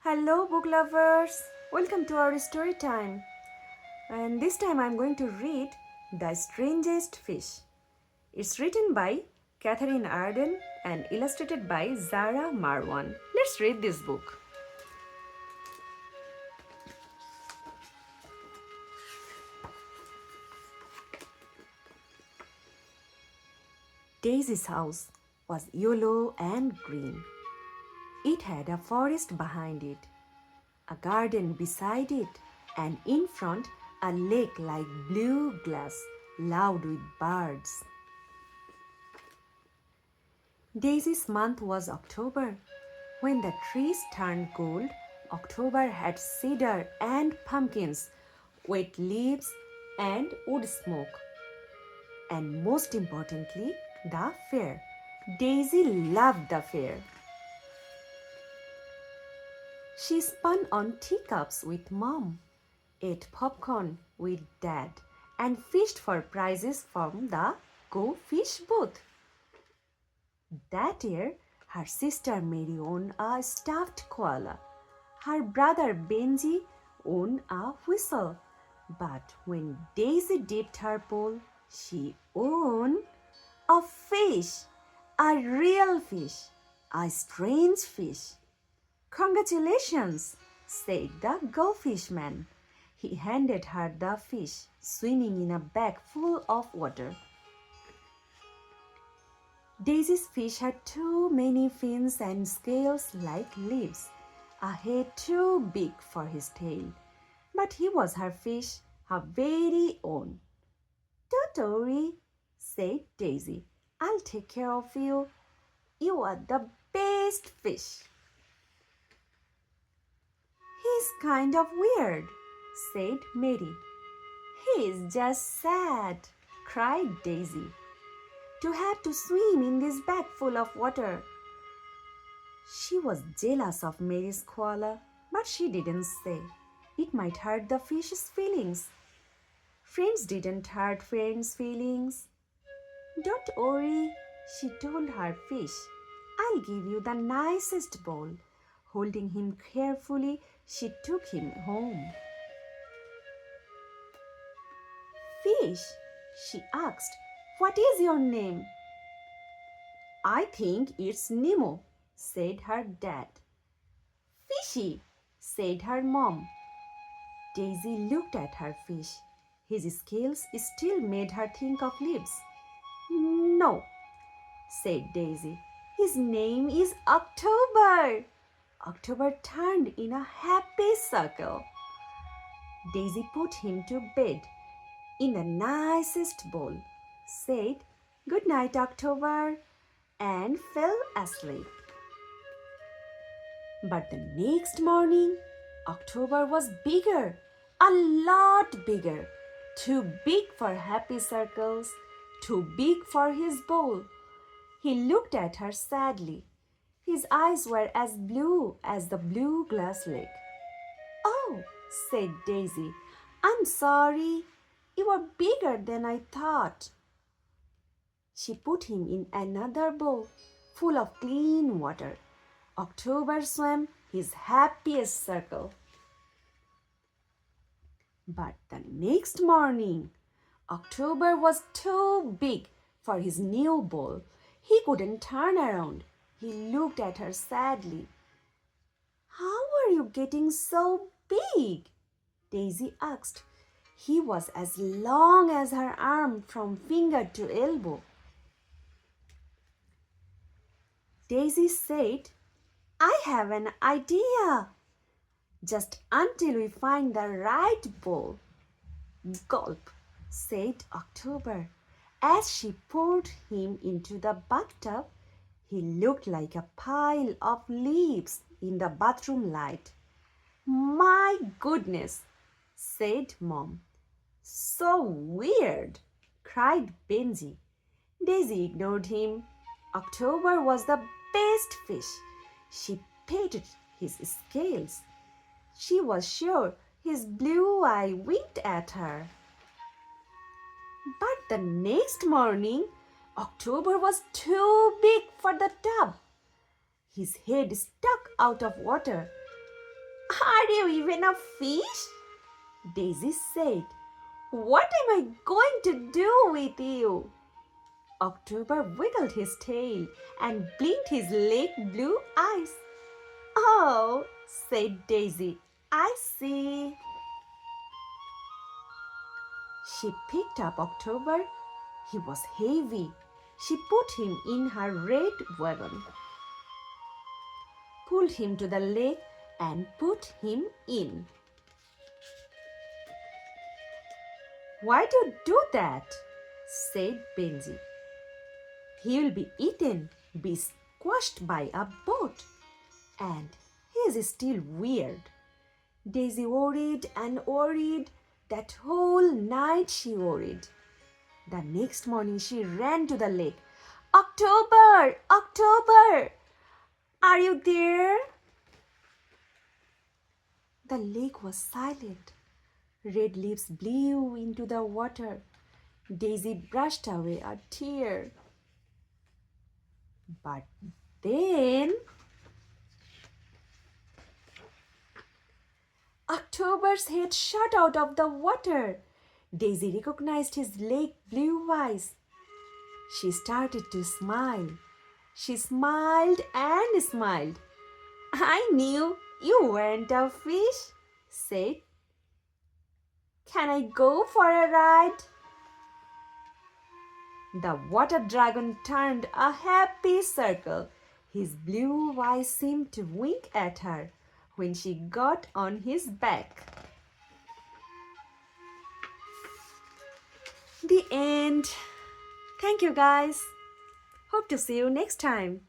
Hello, book lovers! Welcome to our story time. And this time I'm going to read The Strangest Fish. It's written by Katherine Arden and illustrated by Zara Marwan. Let's read this book. Daisy's house was yellow and green. It had a forest behind it, a garden beside it, and in front a lake like blue glass, loud with birds. Daisy's month was October. When the trees turned gold, October had cedar and pumpkins, wet leaves and wood smoke. And most importantly, the fair. Daisy loved the fair. She spun on teacups with Mom, ate popcorn with Dad, and fished for prizes from the Go Fish booth. That year, her sister Mary owned a stuffed koala. Her brother Benji owned a whistle. But when Daisy dipped her pole, she owned a fish, a real fish, a strange fish. Congratulations, said the Go Fish man. He handed her the fish, swimming in a bag full of water. Daisy's fish had too many fins and scales like leaves, a head too big for his tail. But he was her fish, her very own. Don't worry, said Daisy. I'll take care of you. You are the best fish. He's kind of weird, said Mary. He's just sad, cried Daisy. To have to swim in this bag full of water. She was jealous of Mary's koala, but she didn't say. It might hurt the fish's feelings. Friends didn't hurt friends' feelings. Don't worry, she told her fish. I'll give you the nicest bowl. Holding him carefully, she took him home. Fish, she asked, what is your name? I think it's Nemo, said her dad. Fishy, said her mom. Daisy looked at her fish. His scales still made her think of leaves. No, said Daisy. His name is October. October turned in a happy circle. Daisy put him to bed in the nicest bowl, said, Good night, October, and fell asleep. But the next morning, October was bigger, a lot bigger, too big for happy circles, too big for his bowl. He looked at her sadly. His eyes were as blue as the blue glass lake. Oh, said Daisy, I'm sorry. You are bigger than I thought. She put him in another bowl full of clean water. October swam his happiest circle. But the next morning, October was too big for his new bowl. He couldn't turn around. He looked at her sadly. How are you getting so big? Daisy asked. He was as long as her arm from finger to elbow. Daisy said, I have an idea. Just until we find the right bowl. Gulp, said October. As she poured him into the bathtub, he looked like a pile of leaves in the bathroom light. My goodness, said Mom. So weird, cried Benji. Daisy ignored him. October was the best fish. She petted his scales. She was sure his blue eye winked at her. But the next morning, October was too big for the tub. His head stuck out of water. Are you even a fish? Daisy said. What am I going to do with you? October wiggled his tail and blinked his lake blue eyes. Oh, said Daisy, I see. She picked up October. He was heavy. She put him in her red wagon, pulled him to the lake, and put him in. Why do you do that? Said Benji. He will be eaten, be squashed by a boat. And he is still weird. Daisy worried and worried. That whole night she worried. The next morning she ran to the lake. October! October! Are you there? The lake was silent. Red leaves blew into the water. Daisy brushed away a tear. But then October's head shot out of the water. Daisy recognized his lake blue eyes. She started to smile. She smiled and smiled. I knew you weren't a fish, said. Can I go for a ride? The water dragon turned a happy circle. His blue eyes seemed to wink at her when she got on his back. The end. Thank you guys. Hope to see you next time.